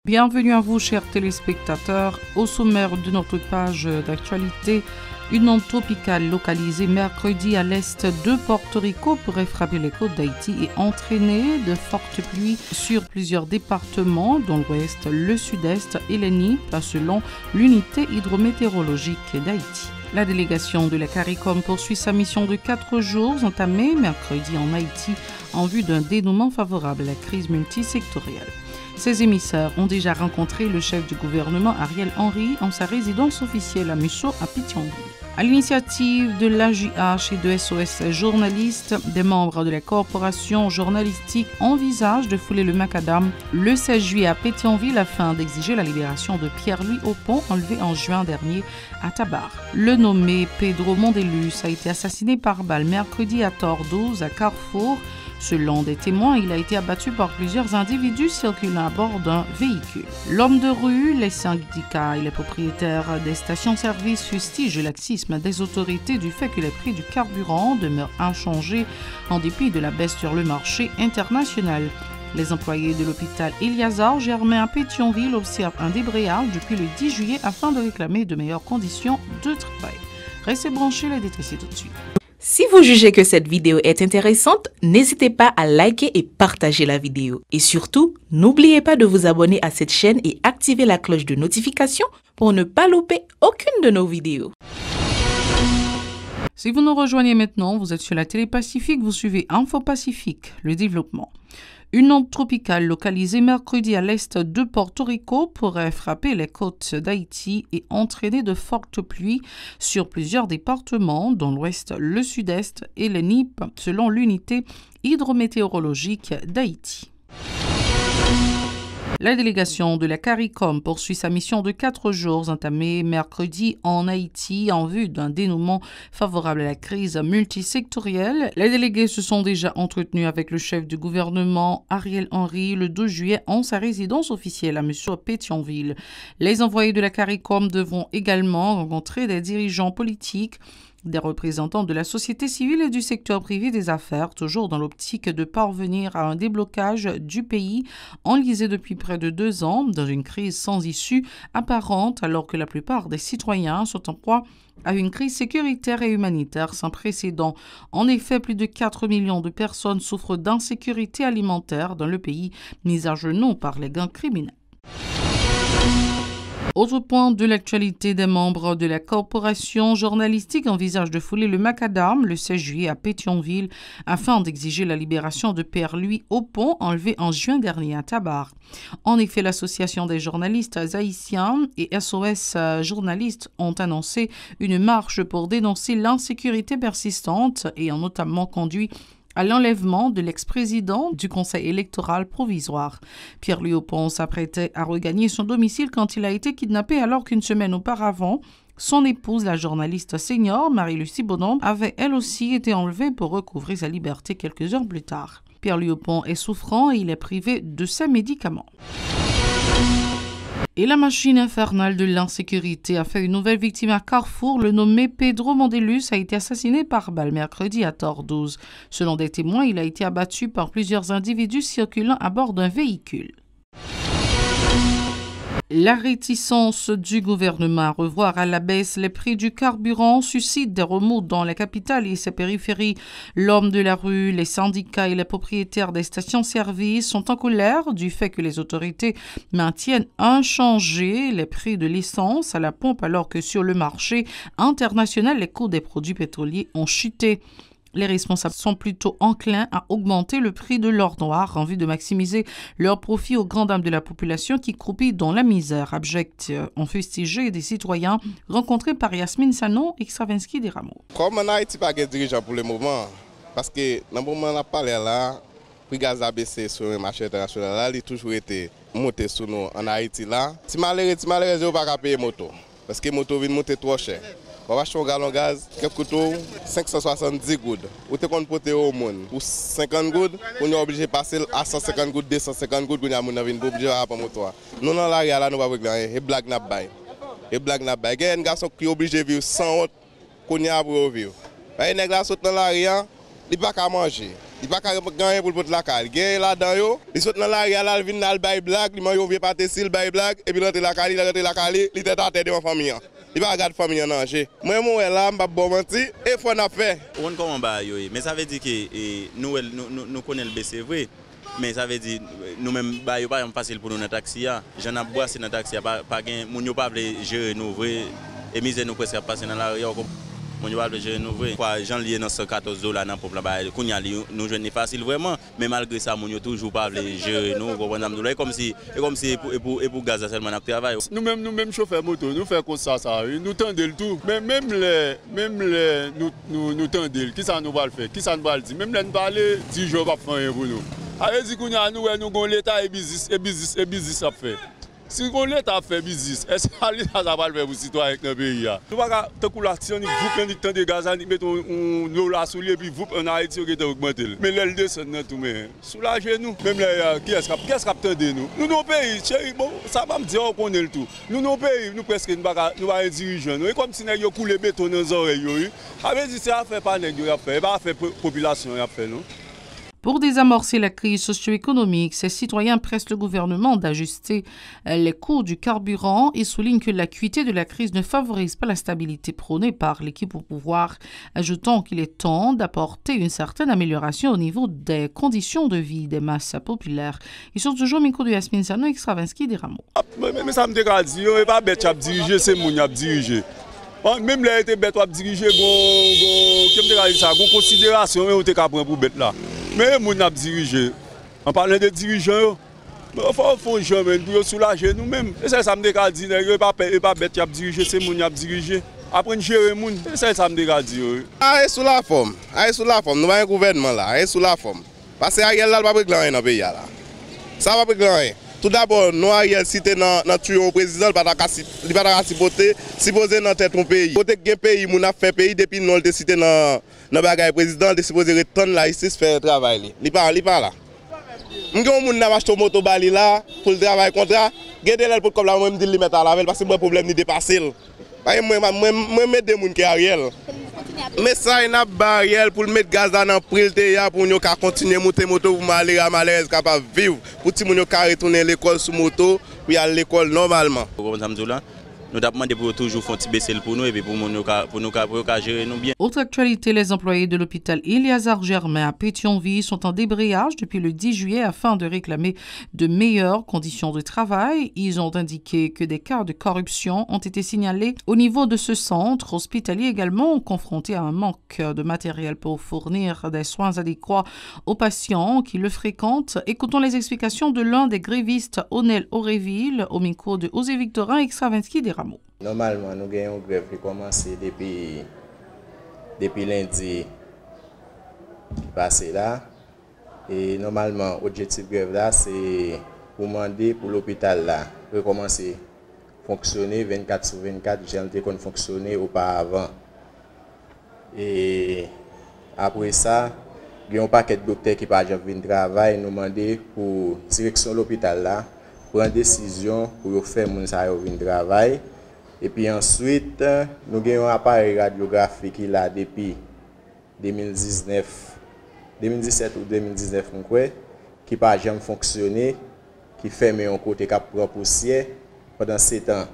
Bienvenue à vous, chers téléspectateurs. Au sommaire de notre page d'actualité, une onde tropicale localisée mercredi à l'est de Porto Rico pourrait frapper les côtes d'Haïti et entraîner de fortes pluies sur plusieurs départements, dont l'ouest, le sud-est et les Nippes, selon l'unité hydrométéorologique d'Haïti. La délégation de la CARICOM poursuit sa mission de 4 jours entamée mercredi en Haïti en vue d'un dénouement favorable à la crise multisectorielle. Ces émissaires ont déjà rencontré le chef du gouvernement Ariel Henry en sa résidence officielle à Musso à Pétionville. À l'initiative de l'AJH et de SOS Journalistes, des membres de la corporation journalistique envisagent de fouler le macadam le 16 juillet à Pétionville afin d'exiger la libération de Pierre-Louis Aupon, enlevé en juin dernier à Tabar. Le nommé Pedro Mondelus a été assassiné par balle mercredi à Tordouse, à Carrefour. Selon des témoins, il a été abattu par plusieurs individus circulant à bord d'un véhicule. L'homme de rue, les syndicats et les propriétaires des stations-service fustigent le laxisme des autorités du fait que les prix du carburant demeurent inchangés en dépit de la baisse sur le marché international. Les employés de l'hôpital Éliazar Germain à Pétionville observent un débrayage depuis le 10 juillet afin de réclamer de meilleures conditions de travail. Restez branchés, les détails tout de suite. Si vous jugez que cette vidéo est intéressante, n'hésitez pas à liker et partager la vidéo. Et surtout, n'oubliez pas de vous abonner à cette chaîne et activer la cloche de notification pour ne pas louper aucune de nos vidéos. Si vous nous rejoignez maintenant, vous êtes sur la télé Pacifique, vous suivez Info Pacifique, le développement. Une onde tropicale localisée mercredi à l'est de Porto Rico pourrait frapper les côtes d'Haïti et entraîner de fortes pluies sur plusieurs départements, dont l'ouest, le sud-est et les Nippes, selon l'unité hydrométéorologique d'Haïti. La délégation de la CARICOM poursuit sa mission de 4 jours entamée mercredi en Haïti en vue d'un dénouement favorable à la crise multisectorielle. Les délégués se sont déjà entretenus avec le chef du gouvernement Ariel Henry le 2 juillet en sa résidence officielle à Musso Pétionville. Les envoyés de la CARICOM devront également rencontrer des dirigeants politiques, des représentants de la société civile et du secteur privé des affaires, toujours dans l'optique de parvenir à un déblocage du pays enlisé depuis près de 2 ans dans une crise sans issue apparente alors que la plupart des citoyens sont en proie à une crise sécuritaire et humanitaire sans précédent. En effet, plus de 4 millions de personnes souffrent d'insécurité alimentaire dans le pays, mis à genoux par les gangs criminels. Autre point de l'actualité, des membres de la corporation journalistique envisagent de fouler le macadam le 16 juillet à Pétionville afin d'exiger la libération de Pierre-Louis Aupon, enlevé en juin dernier à Tabar. En effet, l'association des journalistes haïtiens et SOS Journalistes ont annoncé une marche pour dénoncer l'insécurité persistante et ont notamment conduit à l'enlèvement de l'ex-président du Conseil électoral provisoire. Pierre-Louis Aupon s'apprêtait à regagner son domicile quand il a été kidnappé alors qu'une semaine auparavant, son épouse, la journaliste senior Marie-Lucie Bonhomme, avait elle aussi été enlevée pour recouvrer sa liberté quelques heures plus tard. Pierre-Louis Aupon est souffrant et il est privé de ses médicaments. Et la machine infernale de l'insécurité a fait une nouvelle victime à Carrefour. Le nommé Pedro Mondelus a été assassiné par balle mercredi à Tordouse. Selon des témoins, il a été abattu par plusieurs individus circulant à bord d'un véhicule. La réticence du gouvernement à revoir à la baisse les prix du carburant suscite des remous dans la capitale et ses périphéries. L'homme de la rue, les syndicats et les propriétaires des stations-service sont en colère du fait que les autorités maintiennent inchangés les prix de l'essence à la pompe alors que sur le marché international, les coûts des produits pétroliers ont chuté. Les responsables sont plutôt enclins à augmenter le prix de l'or noir en vue de maximiser leur profit aux grandes dames de la population qui croupit dans la misère abjecte. ont fustigé des citoyens rencontrés par Yasmine Sanon et Stravinsky des Rameaux. Comme en Haïti, pas de dirigeant pour le moment, parce que dans le moment où on a parlé là, le gaz a baissé sur le marché international, là, il a toujours été monté sur nous en Haïti. Là. Si malheureux, on ne va pas payer moto, parce que les motos viennent monter trop cher. On va acheter un gallon de gaz, qui coûte 570 gouttes. Ou te qu'on porter au monde pour 50 gouttes, on est obligé de passer à 150 gouttes, 250 gouttes, on est obligé de faire moto. Nous, dans l'arrière, là, nous ne pouvons pas faire blague n'a pas. Et blague n'a pas. Il y a un garçon qui est obligé de vivre sans honte, qu'on y a pour vivre. Il y a un gars qui est dans l'arrière, il ne peut pas manger. Il pas gagner pour le la caille. Gagne là-dedans yo, il saute dans l'arrière là, il vient dans le bail blague, il mange vieux pâté s'il bail blague et puis rentre la caille, il rentre la caille, il était à tête de ma famille. Il va regarder famille en danger. Moi moi là, m'pa bon mentir et faut n'a fait. On comment ba yo, mais ça veut dire que nous connaissons le BC vrai. Mais ça veut dire nous-mêmes ba yo pas facile pour nous dans taxi a. J'en a boissé dans taxi pas gain moun yo pas veut gérer nous vrai et misère nous presque passer dans la rue. Mon yo pas gérer nous vrai. Quoi Jean lié dans $114 dans peuple là kounya nous joindre facile vraiment mais malgré ça mon yo toujours pas veut gérer nous comprendre comme si pour gaz seulement n'a travail. Nous-mêmes chauffeurs moto nous fait comme ça nous tendons le tout mais même les nous tendons qui ça nous va le faire qui ça nous va le dire même les parler 10 jours pas faire pour nous. Allez dit qu'on a nous avons l'état et business à faire. Si on l'État fait business, est-ce que l'État va le faire pour les citoyens dans le pays? Nous ne pouvons pas te couler si on vous prend de gaz, on met l'eau là sous et puis vous en Haïti qui est augmenté. Mais les descendent dans tout mais soulagez-nous. Même qui est-ce qui attendait nous? Nous nos pays, bon, ça va me dire qu'on connaît le tout. Nous nos pays, nous presque nous pas dirigeants. Et comme si nous coulé béton dans les oreilles, avec dit ça fait pas nèg yo fait, pas fait population a fait non. Pour désamorcer la crise socio-économique, ces citoyens pressent le gouvernement d'ajuster les coûts du carburant et soulignent que l'acuité de la crise ne favorise pas la stabilité prônée par l'équipe au pouvoir, ajoutant qu'il est temps d'apporter une certaine amélioration au niveau des conditions de vie des masses populaires. Ils sont toujours au micro de Yasmine Sano, Extravinsky des Rameaux. Mais ça me dégrade, il n'est pas bête à diriger, c'est mon à diriger. Même les été bête à diriger, gon considération, on était capable pour bête là. Mais mon a dirigé. En parlant de dirigeants, il faut jamais pour soulager nous-mêmes. Et ça me dégrade, il n'est pas bête à diriger, c'est mon a dirigé. Après, gérer les gens, c'est ça me dégrade. Ah, sous la forme. Nous avons un gouvernement là, sous la forme. Parce que Ariel là, il ne va pas régler rien dans le pays là. Ça va pas régler rien. Tout d'abord, nous Ariel cité dans le tuyau président, il ne va pas supposer dans tête mon pays. Côté que pays, nous avons fait pays depuis nous avons cité dans le bagage président, il supposé retourner là ici faire travail. Il n'est pas là. Nous avons acheté une moto bali là pour le travail contrat. Gardez là pour comme là, moi me dire le mettre à la veille parce que le problème n'est dépassé. Moi mettre des gens qui Ariel. Mais ça il y a barrière pour mettre gaz dans le prix pour nous continuer à monter moto pour malheureusement capable vivre pour que nous retourner à l'école sur moto puis à l'école normalement. Nous avons demandé pour toujours faire baisser pour nous et pour nous gérer nous bien. Autre actualité, les employés de l'hôpital Éliazar Germain à Pétionville sont en débrayage depuis le 10 juillet afin de réclamer de meilleures conditions de travail. Ils ont indiqué que des cas de corruption ont été signalés au niveau de ce centre hospitalier, également confronté à un manque de matériel pour fournir des soins adéquats aux patients qui le fréquentent. Écoutons les explications de l'un des grévistes, Onel Auréville, au micro de Osé Victorin Extravinsky des Rameaux. Normalement, nous avons une grève qui a commencé depuis lundi passé là. Et normalement, l'objectif de grève là, c'est pour demander pour l'hôpital là, de commencer à fonctionner 24 sur 24, j'ai qu'on fonctionnait auparavant. Et après ça, il y a un paquet de docteurs qui pas venir travailler, nous demander pour la direction de l'hôpital là, prendre une décision pour faire mon venir travailler. Et puis ensuite, nous avons un appareil radiographique qui est là depuis 2017 ou 2019, qui n'a pas jamais fonctionné, qui ferme un côté qui prend poussière pendant 7 ans.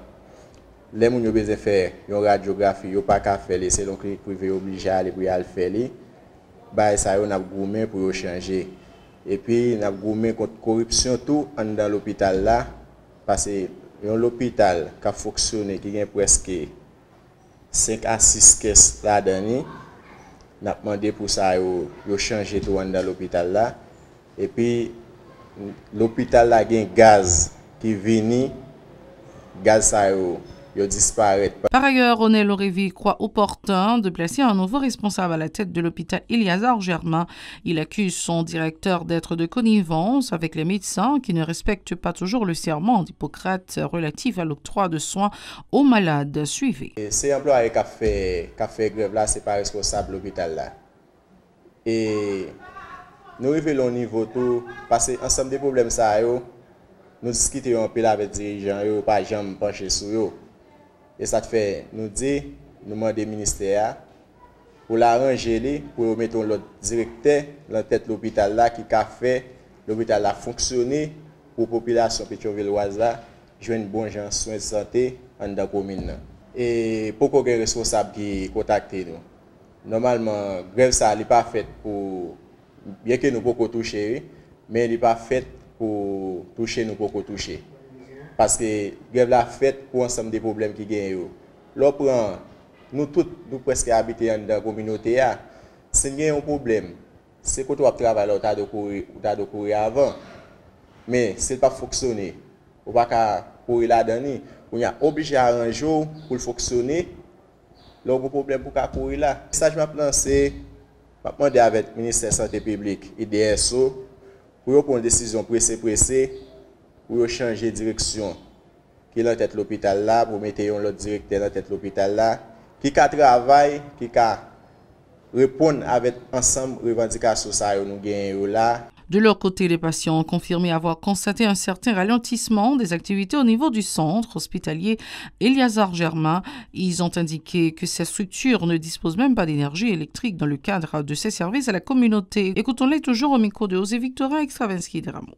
Les gens qui ont besoin de faire une radiographie, ils n'ont pas qu'à faire, c'est donc les privés obligés à aller pour le faire. Ça, on a gourmé pour changer. Et puis, on a gourmé contre la corruption tout dans l'hôpital là, parce que l'hôpital qui a fonctionné, qui a presque 5 à 6 caisses là-dedans, on a demandé pour ça de changer tout dans l'hôpital là. Et puis, l'hôpital là, il y a un gaz qui vient, gaz ça disparaît. Par ailleurs, Onel Auréville croit opportun de placer un nouveau responsable à la tête de l'hôpital Éliazar Germain. Il accuse son directeur d'être de connivence avec les médecins qui ne respectent pas toujours le serment d'Hippocrate relatif à l'octroi de soins aux malades. Suivez. Ces employés qui ont fait grève là, ce n'est pas responsable de l'hôpital là. Et nous révélons au niveau tout, parce que ensemble des problèmes, ça, nous discutons un peu avec les dirigeants, pas jamais pencher sur eux. Et ça fait, nous demandons au ministère pour l'arranger, pour mettre l'autre directeur dans tête de l'hôpital là qui a fait l'hôpital là fonctionner pour la population pétionvilloise là, jouer une bonne soins de santé dans la commune. Et pourquoi les responsables qui contactent nous? Normalement, grève ça n'est pas faite pour, bien que nous pouvons toucher, mais elle n'est pas faite pour toucher nous pouvons toucher. Parce que grève la faite pour ensemble des problèmes qui gagnent. Là, nous tous, nous presque habitants dans la communauté, si nous avons un problème, c'est que tu vas travailler, tu as de courir avant. Mais si ça n'a pas fonctionné, on ne va pas courir là-dedans. On est obligé à arranger pour fonctionner. Là, on a un problème pour courir là. Ça, je m'appelle, c'est de demander avec le ministère de la Santé publique et DSO pour prendre une décision pressée pour changer de direction. Qui est dans tête de l'hôpital là, pour mettre l'autre directeur dans tête de l'hôpital là, qui travaille, qui répond avec ensemble aux revendications que nous gagnons là. De leur côté, les patients ont confirmé avoir constaté un certain ralentissement des activités au niveau du centre hospitalier Eliazar Germain. Ils ont indiqué que ces structures ne disposent même pas d'énergie électrique dans le cadre de ces services à la communauté. Écoutons-les toujours au micro de José Victorin Extravinsky de Ramon.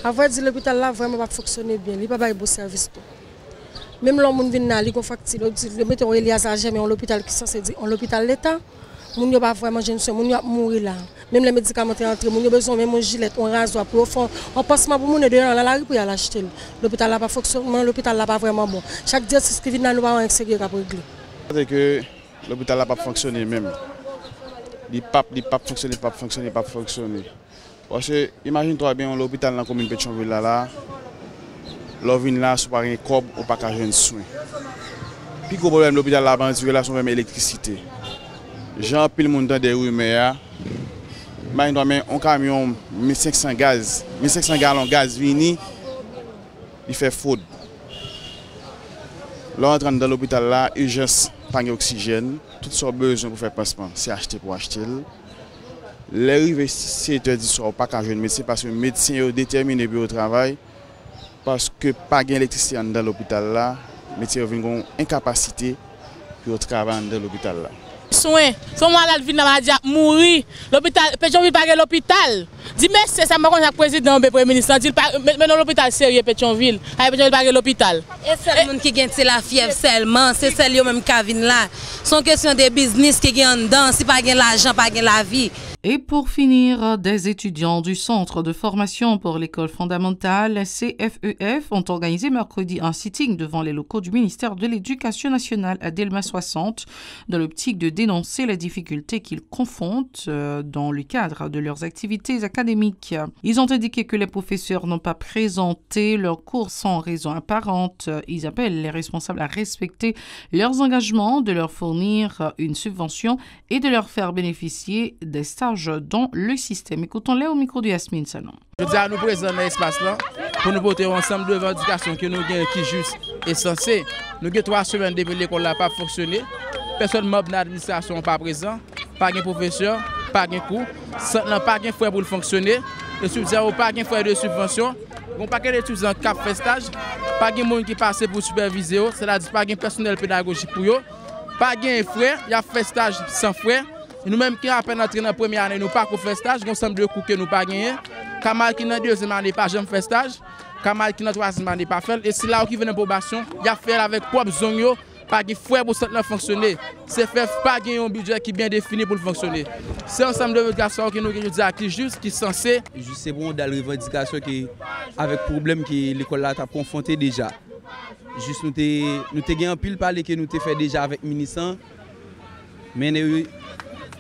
À vrai dire, l'hôpital là vraiment pas fonctionner bien. Il n'y a pas de beau service. Même l'homme vient là, il a facture. Le métro Eliazar Germain, l'hôpital qui est censé dire, l'hôpital l'État. Moun yo pas vraiment jeune soin, moun yo mourir là. Même les médicaments entrés, moun yo besoin même un gilet, un rasoir pour faire un pansement pour moun de dans la rue pour aller acheter. L'hôpital là pas fonctionne, l'hôpital là pas vraiment bon. Chaque diagnostic qui vient là nous pas un sérieux pour régler. C'est que l'hôpital là pas fonctionner même. Il pas fonctionner. Parce que imagine-toi bien l'hôpital dans la commune Pétionville là, l'ovine là sous pas un corps ou pas qu'à jeune soin. Puis gros problème l'hôpital là ban relation même électricité. Jean pile monde dans des rumeurs. Imagine-toi mais un camion 1500 gallons gaz vini, il fait faute. Là on rentre dans l'hôpital là, urgence pas d'oxygène, tout ce besoin pour faire pansement, c'est acheter pour acheter. Les arrivées 7h du soir pas qu'à jeune médecin parce que le médecin est déterminé pour le travail parce que pas d'électricité dans l'hôpital là, le médecin a une incapacité pour travailler dans l'hôpital là. Soin, son malade vient à mourir. L'hôpital, Pétionville pas l'hôpital. Dis mais c'est ça m'a comme président le premier ministre dit mais dans l'hôpital sérieux Pétionville, Pétionville pas l'hôpital. Et c'est le monde qui gagne c'est la fièvre seulement, c'est celle yo même qui vient là. Son question des business qui gagne dedans, si pas gagne l'argent, pas gagne la vie. Et pour finir, des étudiants du Centre de formation pour l'école fondamentale CFEF ont organisé mercredi un sitting devant les locaux du ministère de l'Éducation nationale à Delma 60 dans l'optique de dénoncer les difficultés qu'ils confrontent dans le cadre de leurs activités académiques. Ils ont indiqué que les professeurs n'ont pas présenté leurs cours sans raison apparente. Ils appellent les responsables à respecter leurs engagements, de leur fournir une subvention et de leur faire bénéficier des stages dans le système. Écoutons-les au micro de Yasmine Sanon. Je dis à nous présents dans l'espace là pour nous porter ensemble de revendications que nous avons qui juste et censé. Nous avons 3 semaines depuis l'école n'a pas fonctionné. Personne membre de l'administration n'est pas présent. Pas de professeur, pas de cours. Pas de frais pour fonctionner. Le subvention pas de frais de subvention. On pas de étudiants qui fait stage. Pas de monde qui passe pour superviser. C'est-à-dire pas de personnel pédagogique pour eux. Pas de frais. Il y a fait stage sans frais. Nous-mêmes qui avons à peine entré dans la première année, nous n'avons pas fait stage, nous sommes 2 cours que nous n'avons pas gagné. Kamal qui dans la deuxième année pas jamais fait stage, Kamal qui dans la troisième année pas fait. Et c'est là où il vient en probation, il a fait avec propre zone, pas de frais pour ça fonctionner. C'est fait pas gagner un budget qui est bien défini pour fonctionner. C'est ensemble de revendications que nous avons qui juste, qui sont censés. C'est bon dans les revendications qui avec problème que l'école a confronté déjà. Juste nous avons pile parler que nous avons fait déjà avec le ministre. Mais nous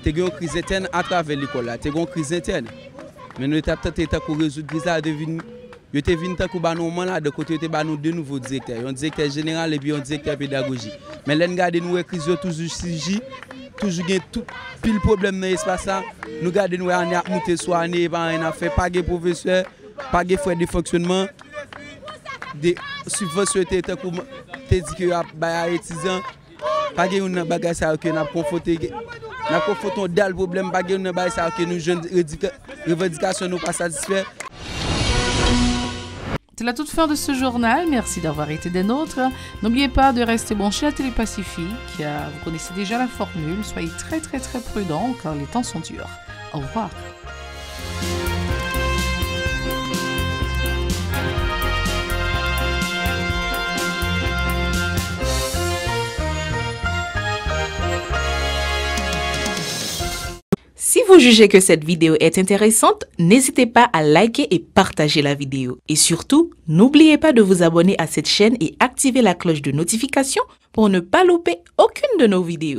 avons une crise interne à travers l'école. Nous avons une crise interne. Mais nous avons tenté de résoudre la crise. Nous avons venu de côté de deux nouveaux directeurs. Un directeur général et un directeur pédagogique. Mais nous avons une crise toujours sujet, toujours tout pile problème dans l'espace. Nous avons monté soit année, on fait pas de professeurs, pas de frais de fonctionnement. Des subventions étaient dit que les étudiants, pas de bagage que nous avons confronté. Nous avons confronté le problème, pas de bagage que nous jeunes revendications nous pas satisfaits. C'est la toute fin de ce journal. Merci d'avoir été des nôtres. N'oubliez pas de rester branché à Télé Pacifique. Vous connaissez déjà la formule. Soyez très prudents car les temps sont durs. Au revoir. Si vous jugez que cette vidéo est intéressante, n'hésitez pas à liker et partager la vidéo. Et surtout, n'oubliez pas de vous abonner à cette chaîne et activer la cloche de notification pour ne pas louper aucune de nos vidéos.